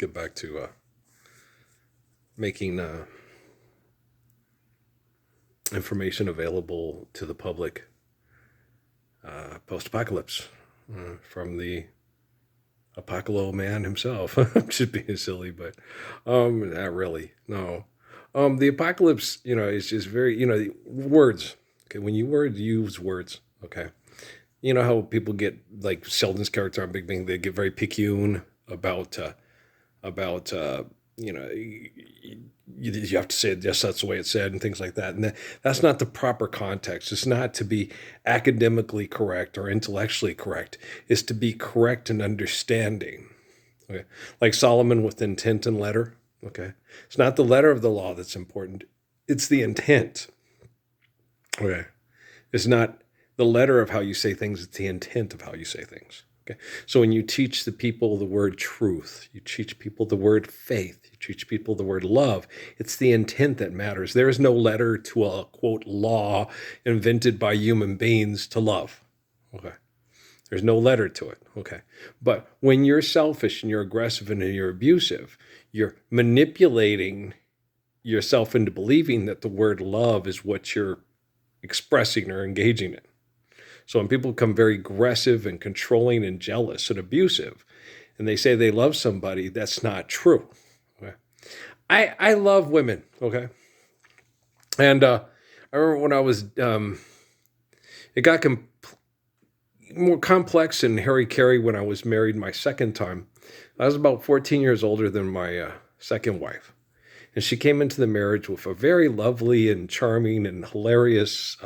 get back to making information available to the public post-apocalypse from the Apocalypse man himself. I'm just being silly, but not really. No. The apocalypse, is just very, words. Okay, when you use words. Okay, you know how people get like Sheldon's character on Big Bang. They get very picayune about you have to say it, yes, that's the way it's said, and things like that. And that's not the proper context. It's not to be academically correct or intellectually correct. It's to be correct in understanding. Okay, like Solomon with intent and letter. Okay, it's not the letter of the law that's important. It's the intent. Okay, it's not the letter of how you say things. It's the intent of how you say things. Okay. So when you teach the people the word truth, you teach people the word faith, you teach people the word love, it's the intent that matters. There is no letter to a, quote, law invented by human beings to love. Okay. There's no letter to it. Okay. But when you're selfish and you're aggressive and you're abusive, you're manipulating yourself into believing that the word love is what you're expressing or engaging in. So when people become very aggressive and controlling and jealous and abusive, and they say they love somebody, that's not true. Okay? I love women, okay? And I remember when I was, it got more complex and hairy-carry when I was married my second time. I was about 14 years older than my second wife. And she came into the marriage with a very lovely and charming and hilarious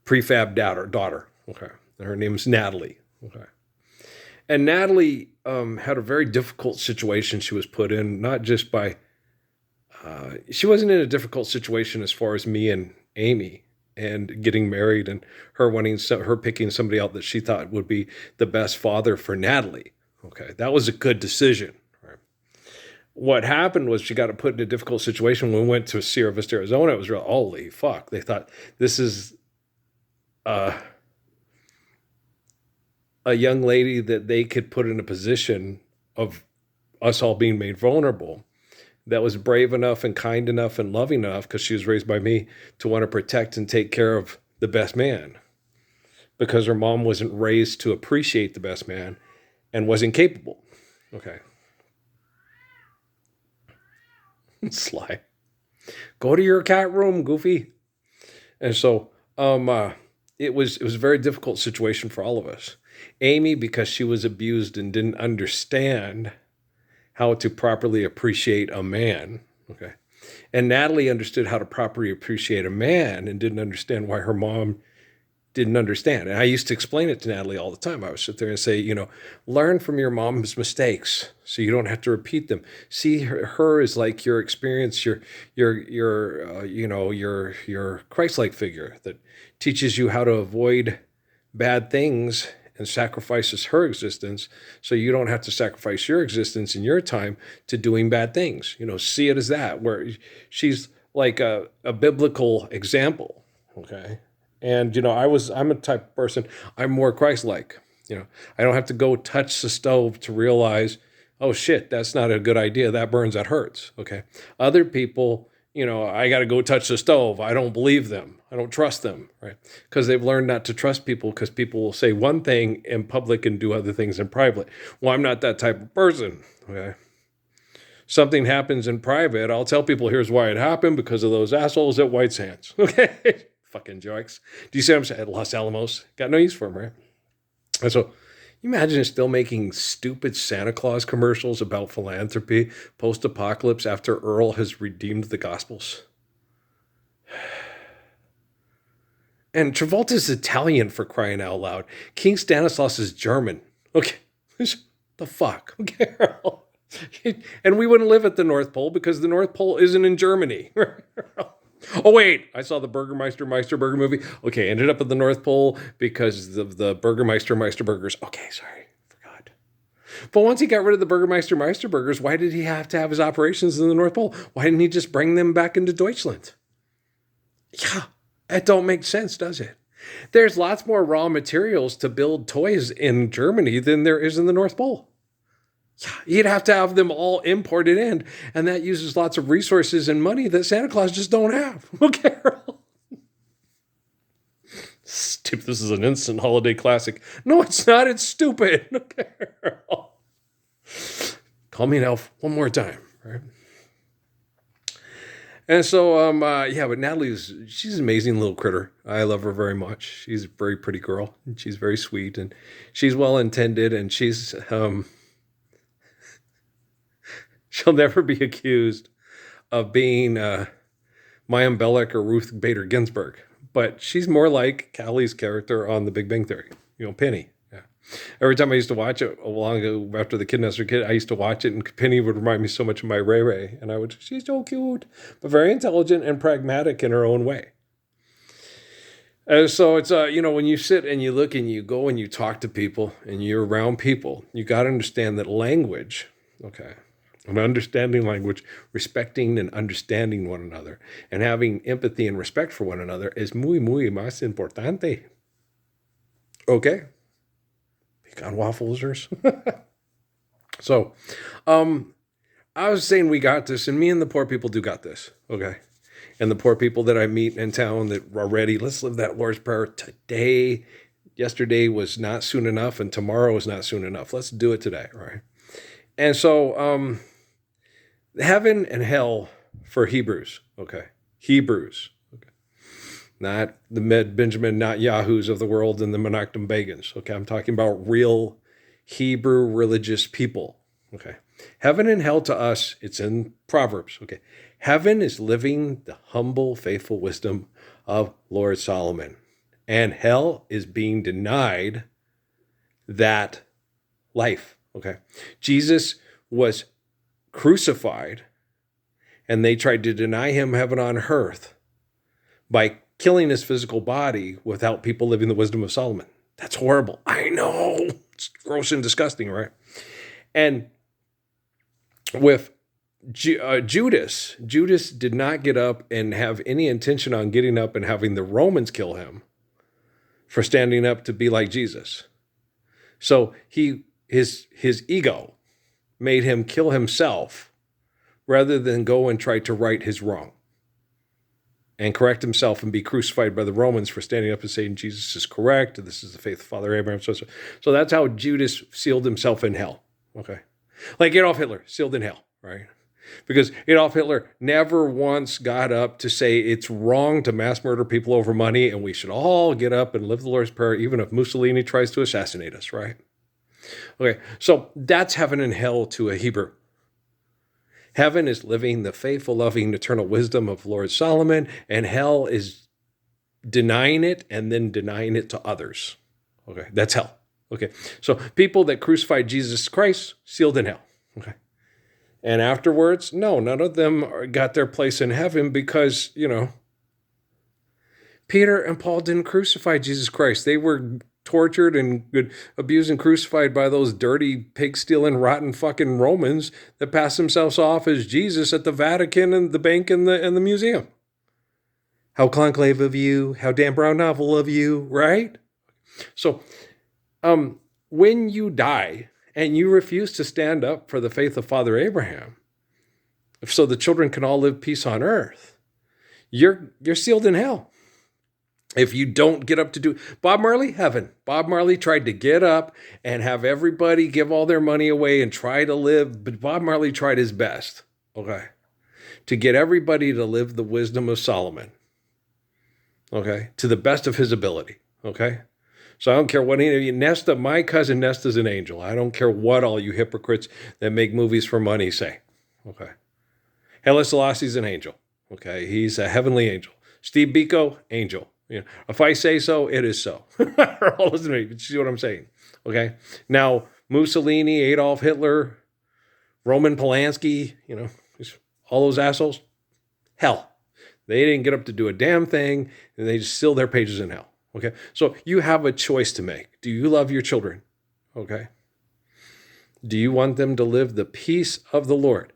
prefab daughter. Okay. And her name's Natalie. Okay. And Natalie had a very difficult situation she was put in, not just by, she wasn't in a difficult situation as far as me and Amy and getting married and her her picking somebody out that she thought would be the best father for Natalie. Okay. That was a good decision. Right? What happened was she got put in a difficult situation when we went to Sierra Vista, Arizona. It was real, holy fuck. They thought this is a young lady that they could put in a position of us all being made vulnerable, that was brave enough and kind enough and loving enough, because she was raised by me, to want to protect and take care of the best man, because her mom wasn't raised to appreciate the best man and wasn't capable. Okay. Sly. Go to your cat room, Goofy. And so, it was a very difficult situation for all of us. Amy, because she was abused and didn't understand how to properly appreciate a man. Okay. And Natalie understood how to properly appreciate a man and didn't understand why her mom didn't understand. And I used to explain it to Natalie all the time. I would sit there and say, learn from your mom's mistakes so you don't have to repeat them. See her as like your experience, your Christ-like figure that teaches you how to avoid bad things and sacrifices her existence so you don't have to sacrifice your existence and your time to doing bad things. See it as that, where she's like a biblical example. Okay. And, I'm a type of person, I'm more Christ-like. I don't have to go touch the stove to realize, oh shit, that's not a good idea. That burns, that hurts. Okay. Other people, I got to go touch the stove. I don't believe them. I don't trust them, right? Because they've learned not to trust people, because people will say one thing in public and do other things in private. Well, I'm not that type of person. Okay. Something happens in private, I'll tell people here's why it happened, because of those assholes at White Sands. Okay. Fucking jokes. Do you see what I'm saying? At Los Alamos. Got no use for them, right? And so, you imagine still making stupid Santa Claus commercials about philanthropy, post-apocalypse, after Earl has redeemed the Gospels? And Travolta's Italian, for crying out loud. King Stanislaus is German. Okay. The fuck? Okay. And we wouldn't live at the North Pole because the North Pole isn't in Germany. Oh, wait, I saw the Meister Burger movie. Okay, ended up at the North Pole because of the Meister Burgers. Okay, sorry, forgot. But once he got rid of the Meister Burgers, why did he have to have his operations in the North Pole? Why didn't he just bring them back into Deutschland? Yeah, that don't make sense, does it? There's lots more raw materials to build toys in Germany than there is in the North Pole. You'd have to have them all imported in, and that uses lots of resources and money that Santa Claus just don't have. Okay, Carol. Stupid. This is an instant holiday classic. No, it's not. It's stupid. Okay, Carol. Call me an elf one more time, right? And so, but she's an amazing little critter. I love her very much. She's a very pretty girl, and she's very sweet, and she's well intended, and she'll never be accused of being Mayim Belek or Ruth Bader Ginsburg, but she's more like Callie's character on The Big Bang Theory. Penny. Yeah. Every time I used to watch it, long after the Kid Nestor Kid, I used to watch it, and Penny would remind me so much of my Ray Ray, and she's so cute, but very intelligent and pragmatic in her own way. And so it's, when you sit and you look and you go and you talk to people and you're around people, you got to understand that language, okay, and understanding language, respecting and understanding one another, and having empathy and respect for one another is muy, muy más importante. Okay? Pecan wafflers. So, I was saying we got this, and me and the poor people do got this. Okay? And the poor people that I meet in town that are ready, let's live that Lord's Prayer today. Yesterday was not soon enough, and tomorrow is not soon enough. Let's do it today, right? And so, heaven and hell for Hebrews, okay? Hebrews, okay? Not the Benjamin Netanyahu's of the world and the Menachem Begins, okay? I'm talking about real Hebrew religious people, okay? Heaven and hell to us, it's in Proverbs, okay? Heaven is living the humble, faithful wisdom of Lord Solomon, and hell is being denied that life, okay? Jesus was crucified, and they tried to deny him heaven on earth by killing his physical body without people living the wisdom of Solomon. That's horrible. I know. It's gross and disgusting, right? And with Judas did not get up and have any intention on getting up and having the Romans kill him for standing up to be like Jesus. So his ego made him kill himself rather than go and try to right his wrong and correct himself and be crucified by the Romans for standing up and saying Jesus is correct, this is the faith of Father Abraham. So that's how Judas sealed himself in hell. Okay. Like Adolf Hitler, sealed in hell, right? Because Adolf Hitler never once got up to say it's wrong to mass murder people over money, and we should all get up and live the Lord's Prayer, even if Mussolini tries to assassinate us, right? Okay, so that's heaven and hell to a Hebrew. Heaven is living the faithful, loving, eternal wisdom of Lord Solomon, and hell is denying it and then denying it to others. Okay, that's hell. Okay, so people that crucified Jesus Christ, sealed in hell. Okay. And afterwards, no, none of them got their place in heaven because, Peter and Paul didn't crucify Jesus Christ. They were tortured and abused and crucified by those dirty, pig-stealing, rotten fucking Romans that pass themselves off as Jesus at the Vatican and the bank and the museum. How conclave of you, how Dan Brown novel of you, right? So, when you die and you refuse to stand up for the faith of Father Abraham, so the children can all live peace on earth, you're sealed in hell. If you don't get up to do Bob Marley, heaven. Bob Marley tried to get up and have everybody give all their money away and try to live, but Bob Marley tried his best, okay, to get everybody to live the wisdom of Solomon, okay, to the best of his ability, okay? So I don't care what any of you, Nesta, my cousin Nesta's an angel. I don't care what all you hypocrites that make movies for money say, okay? Haile Selassie's an angel, okay? He's a heavenly angel. Steve Biko, angel. If I say so, it is so. Listen to me. You see what I'm saying? Okay. Now, Mussolini, Adolf Hitler, Roman Polanski, all those assholes, hell. They didn't get up to do a damn thing, and they just seal their pages in hell. Okay. So you have a choice to make. Do you love your children? Okay. Do you want them to live the peace of the Lord?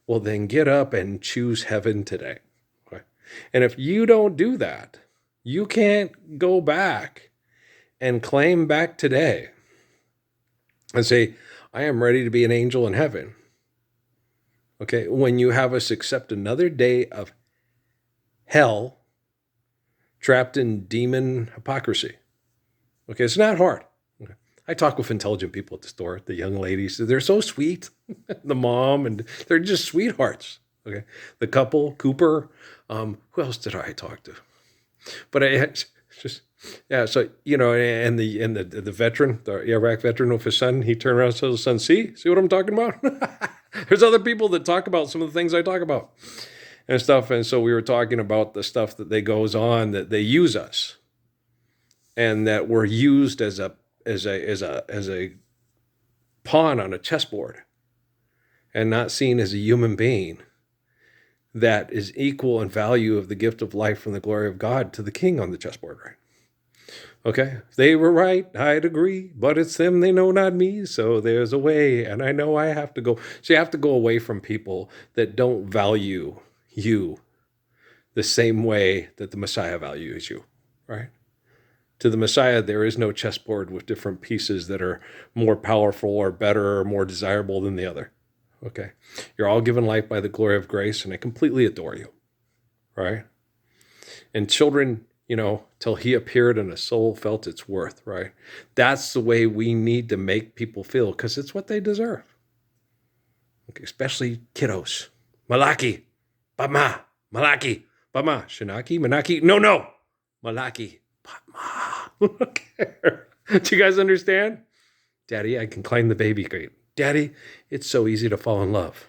Well, then get up and choose heaven today. Okay. And if you don't do that, you can't go back and claim back today and say, I am ready to be an angel in heaven. Okay, when you have us accept another day of hell trapped in demon hypocrisy. Okay, it's not hard. Okay. I talk with intelligent people at the store, the young ladies. They're so sweet. The mom, and they're just sweethearts. Okay, the couple, Cooper. Who else did I talk to? But it's just, yeah. So and the veteran, the Iraq veteran with his son, he turned around and told his son, "See what I'm talking about." There's other people that talk about some of the things I talk about and stuff. And so we were talking about the stuff that they goes on, that they use us, and that we're used as a pawn on a chessboard, and not seen as a human being that is equal in value of the gift of life from the glory of God to the king on the chessboard, right? Okay, if they were right, I'd agree, but it's them, they know not me, so there's a way, and I know I have to go. So you have to go away from people that don't value you the same way that the Messiah values you, right? To the Messiah, there is no chessboard with different pieces that are more powerful or better or more desirable than the other. Okay, you're all given life by the glory of grace, and I completely adore you, right? And children, till he appeared and a soul felt its worth, right? That's the way we need to make people feel, because it's what they deserve. Okay, especially kiddos. Malaki, Bama, Malaki, Bama, Shinaki, Manaki. No, Malaki, Bama. Okay. Do you guys understand? Daddy, I can climb the baby gate. Daddy, it's so easy to fall in love.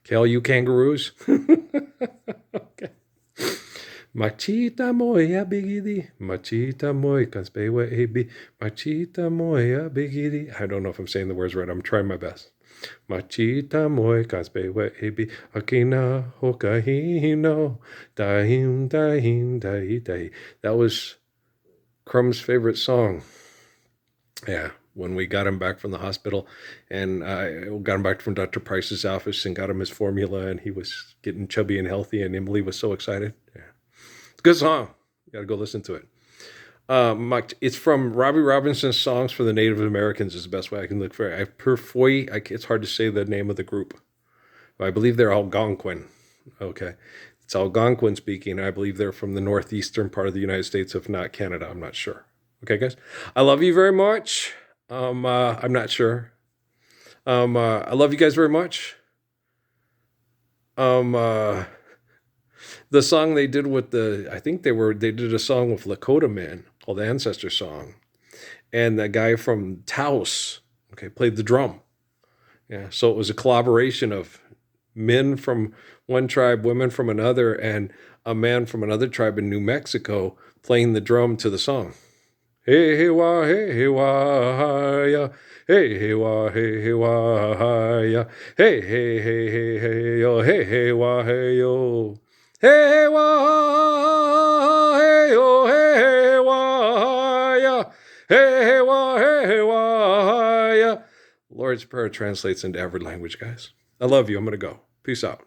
Okay, all you kangaroos. Okay. Machita moya bigidi, machita moy kanspewa ebi, machita moya bigidi. I don't know if I'm saying the words right. I'm trying my best. Machita moy kanspewa ebi, akina hokahino, dahim dahim dahi dahi. That was Crumb's favorite song. Yeah, when we got him back from the hospital, and I got him back from Dr. Price's office and got him his formula, and he was getting chubby and healthy, and Emily was so excited. Yeah. It's a good song. You got to go listen to it. It's from Robbie Robinson's Songs for the Native Americans is the best way I can look for it. It's hard to say the name of the group. I believe they're Algonquin. Okay. It's Algonquin speaking. I believe they're from the northeastern part of the United States, if not Canada. I'm not sure. Okay, guys. I love you very much. I'm not sure. I love you guys very much. The song they did with they did a song with Lakota Man called the Ancestor Song. And that guy from Taos, okay, played the drum. Yeah, so it was a collaboration of men from one tribe, women from another, and a man from another tribe in New Mexico playing the drum to the song. Hey, hey, wah, hey, hey, wah, ya. Hey, hey, wah, hey, hey, wah, ya. Hey, hey, hey, hey, hey, yo. Hey, hey, wah, hey, yo. Hey, hey, wah, hey, yo. Hey, hey, wah, ya. Hey, hey, wah, hey, wah, ya. Lord's Prayer translates into every language, guys. I love you. I'm going to go. Peace out.